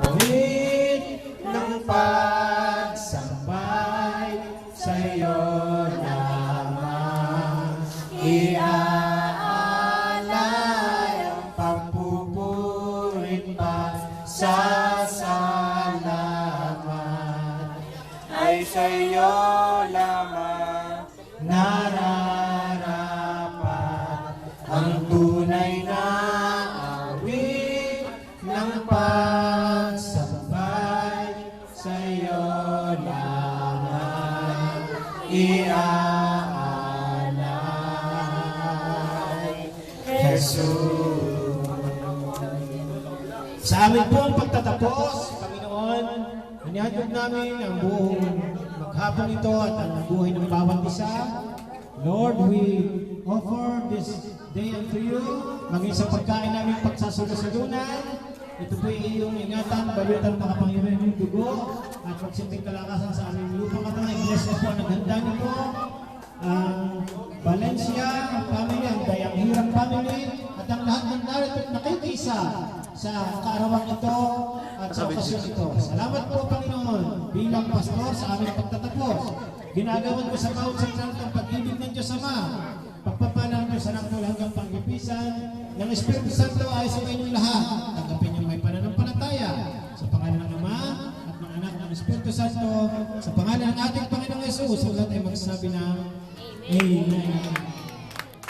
awit ng pagsambay sa'yo lamang iaalay ang pagpupurit pa sa salamat ay sa'yo lamang nararapat ang tunay na awit ng pagsambay sa'yo lamang iaalay, Jesus. Sa amin po ang pagtatapos, Panginoon, inihatid namin ang buong maghapon ito at ang buhay ng bawat isa. Lord, we offer this day unto you, maging sa pagkain namin pagsasulusulunan. Ito po ay iyong ingatan, balutan, makapangyarihan ng dugo, at magsilbing kalakasan sa aming lupang katawan. I-bless na po ang naghanda nito. Ang Valencia, ang family, ang Dayang Hirang family, at ang lahat ng narito at nakikisa sa kaarawan ito at sa okasyon ito. Salamat po, Panginoon, bilang pastor sa aming pagtatapos. Ginagawan ko sa bawat sentral ng pag-ibig ng Diyos Ama, pagpapalang Diyos sa nangtol hanggang pag-ipisan ng Espiritu Santo ay sa inyong lahat. Tanggapin niyo may pananampalataya sa pangalan ng Ama at ng Anak ng Espiritu Santo, sa pangalan ng ating Panginoong Yesus. Sa lahat ay magsasabi ng Amen.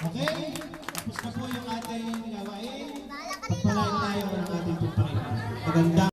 Okay? Tapos na po yung ating gawain. Pagpalain tayo ng ating Panginoon. Maganda.